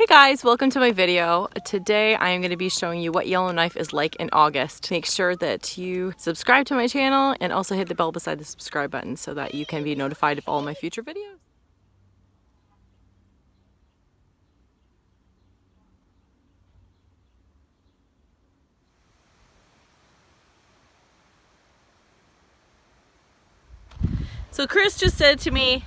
Guys, welcome to my video. Today I am going to be showing you what Yellowknife is like in August. Make sure that you subscribe to my channel and also hit the bell beside the subscribe button so that you can be notified of all my future videos. So Chris just said to me,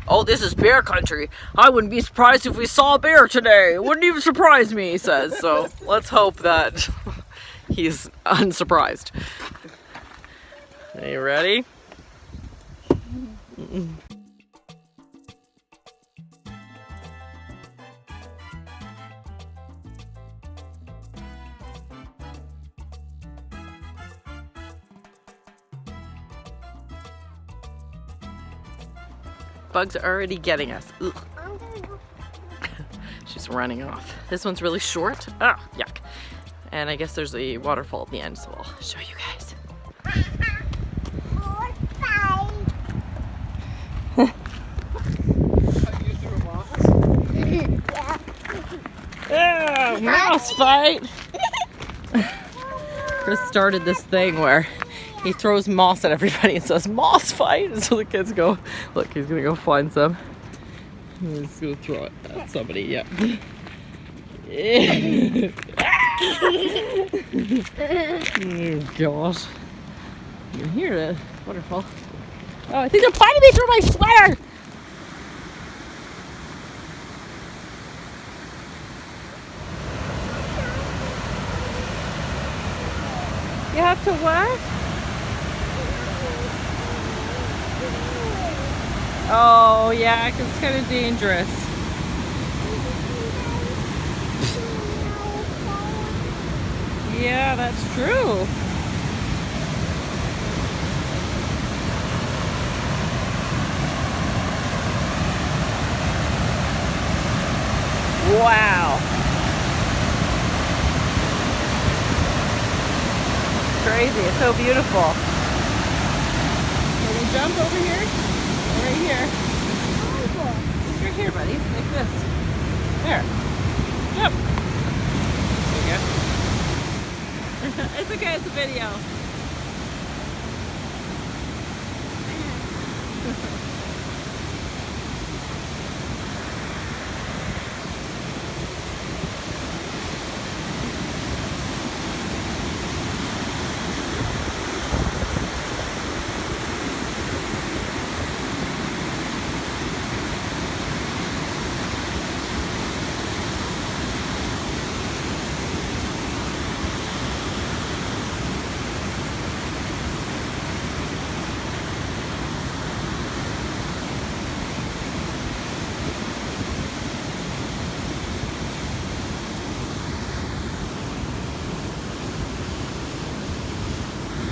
"Oh, this is bear country. I wouldn't be surprised if we saw a bear today. It wouldn't even surprise me," he says. So let's hope that he's unsurprised. Are you ready? Bugs are already getting us. Ugh. She's running off. This one's really short. Ah, yuck. And I guess there's a waterfall at the end, so I'll show you guys. Oh, mouse fight! Chris started this thing where he throws moss at everybody and says, "Moss fight!" And so the kids go, look, he's gonna go find some. He's gonna throw it at somebody, yeah. Oh gosh. You can hear the waterfall. Oh, I think they're biting me through my sweater! You have to what? Oh, yeah, because it's kind of dangerous. Yeah, that's true. Wow. Crazy. It's so beautiful. Can we jump over here? Right here. Just right here, buddy. Like this. There. Yep. There you go. It's okay, it's a video.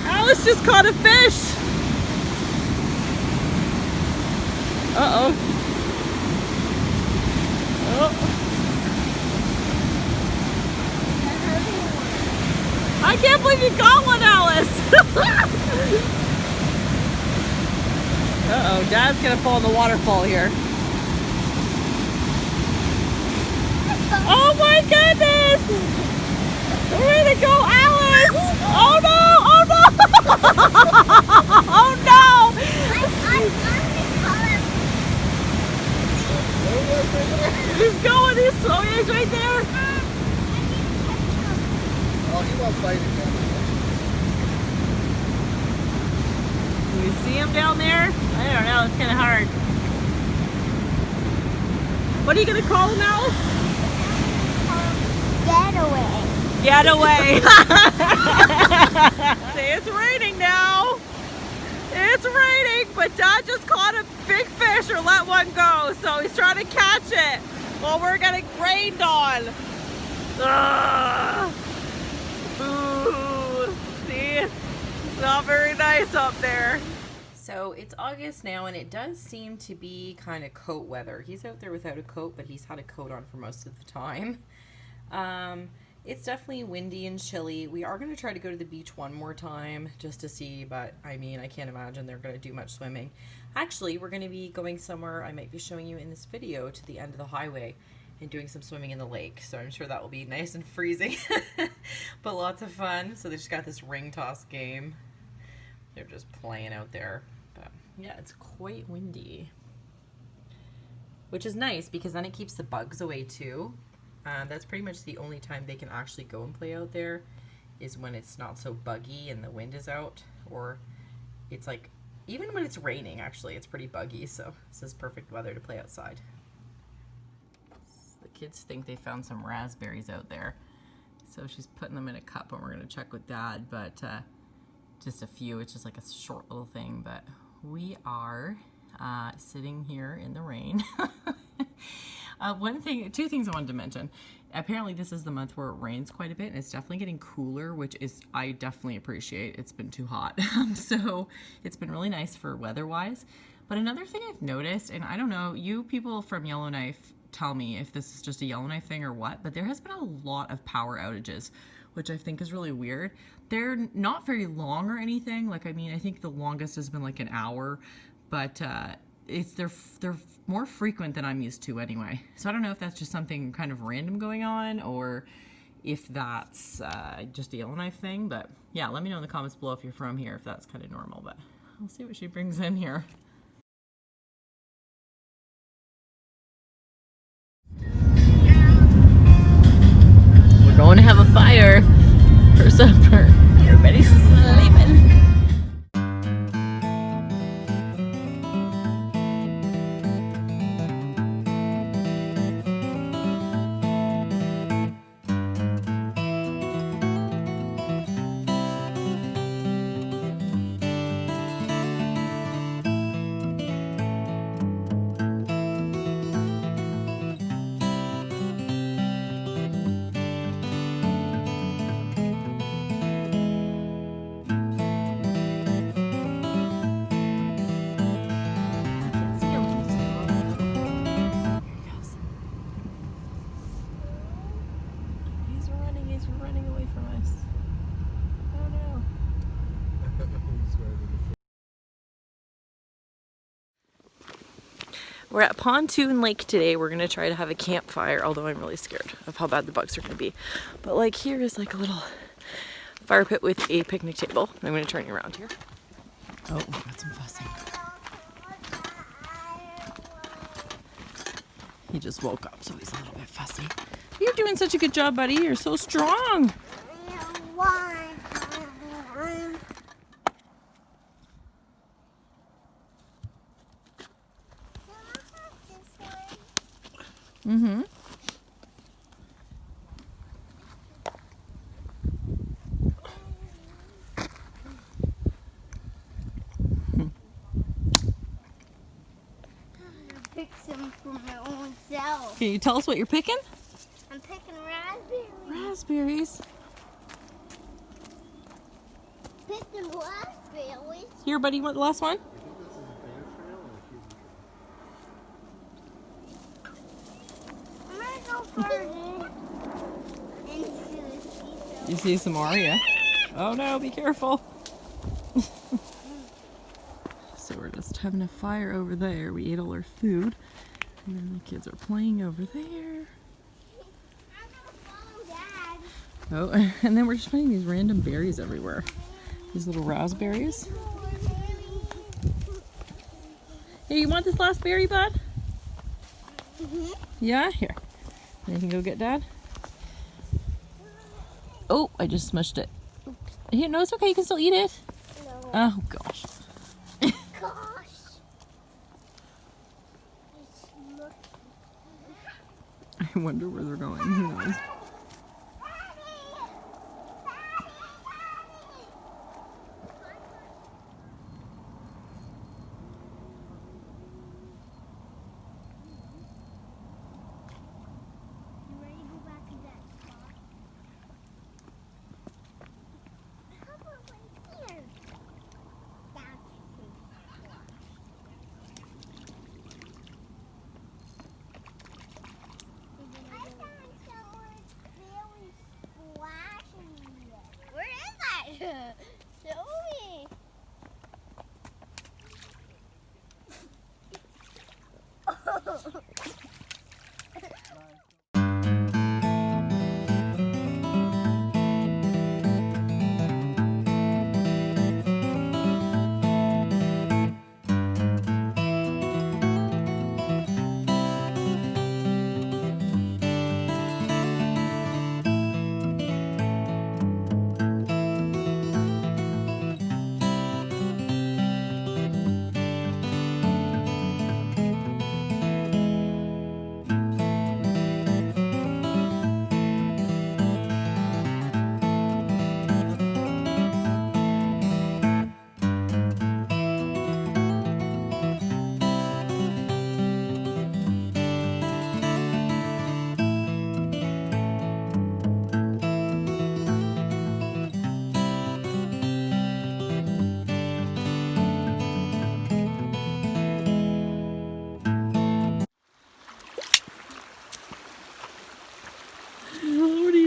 Alice just caught a fish. Uh-oh. Oh. I can't believe you got one, Alice. Uh-oh, Dad's gonna fall in the waterfall here. Oh my goodness! Way to go, Alice! Oh no! Oh no! Oh no! He's going, he's right there. Oh, he won't fight again. Can you see him down there? I don't know, it's kind of hard. What are you going to call him, Alice? Getaway. Getaway. Say it's raining now. It's raining, but Dad just caught a big fish or let one go, so he's trying to catch it while we're getting rained on. Ugh. Ooh, see? It's not very nice up there. So it's August now, and it does seem to be kind of coat weather. He's out there without a coat, but he's had a coat on for most of the time. It's definitely windy and chilly. We are going to try to go to the beach one more time just to see, but I mean, I can't imagine they're going to do much swimming. Actually, we're going to be going somewhere I might be showing you in this video to the end of the highway. and doing some swimming in the lake. So I'm sure that will be nice and freezing, but lots of fun. So they just got this ring toss game. They're just playing out there. But yeah, it's quite windy, which is nice because then it keeps the bugs away too. That's pretty much the only time they can actually go and play out there is when it's not so buggy and the wind is out, or it's like, even when it's raining, actually, it's pretty buggy, so this is perfect weather to play outside. The kids think they found some raspberries out there, so she's putting them in a cup and we're gonna check with Dad, but just a few. It's just like a short little thing, but we are sitting here in the rain. Two things I wanted to mention. Apparently this is the month where it rains quite a bit, and it's definitely getting cooler, which is, I definitely appreciate. It's been too hot. So it's been really nice for weather-wise. But another thing I've noticed, and I don't know, you people from Yellowknife tell me if this is just a Yellowknife thing or what, but there has been a lot of power outages, which I think is really weird. They're not very long or anything. Like, I mean, I think the longest has been like an hour, but they're more frequent than I'm used to anyway. So I don't know if that's just something kind of random going on, or if that's just a Yellowknife thing. But yeah, let me know in the comments below if you're from here, if that's kind of normal. But I'll see what she brings in here. We're going to have a fire for supper. Everybody's sleeping. He's running away from us. Oh no. We're at Pontoon Lake today. We're gonna try to have a campfire, although I'm really scared of how bad the bugs are gonna be. But like, here is like a little fire pit with a picnic table. I'm gonna turn you around here. Oh, we got some fussing. He just woke up, so he's a little bit fussy. You're doing such a good job, buddy. You're so strong. Mm-hmm. Pick some for my own self. Can you tell us what you're picking? I'm picking raspberries. Raspberries. Picking raspberries. Here, buddy, you want the last one? I'm gonna go further into the sea. You see some more, yeah? Oh no, be careful. So we're just having a fire over there. We ate all our food. And then the kids are playing over there. I'm gonna follow Dad. Oh, and then we're just finding these random berries everywhere. These little raspberries. Hey, you want this last berry, bud? Mm-hmm. Yeah? Here. You can go get Dad. Oh, I just smushed it. Here, no, it's okay. You can still eat it. No. Oh, gosh. Gosh. I wonder where they're going. Who knows? You ready to go back to that spot? How about right here? That's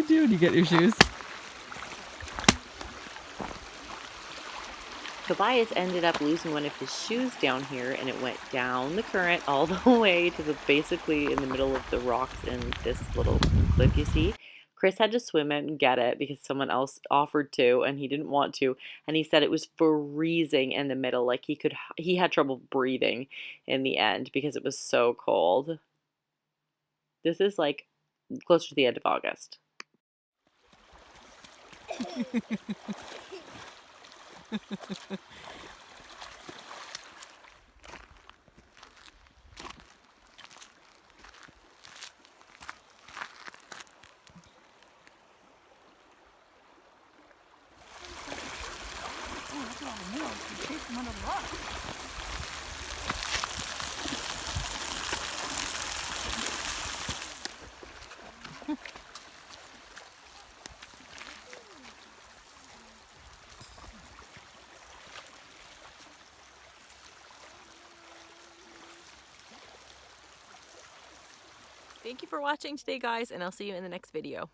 do when you get your shoes? Tobias ended up losing one of his shoes down here, and it went down the current all the way to the basically in the middle of the rocks in this little cliff you see. Chris had to swim out and get it because someone else offered to and he didn't want to, and he said it was freezing in the middle, like he had trouble breathing in the end because it was so cold. This is like closer to the end of August. Thank you for watching today, guys, and I'll see you in the next video.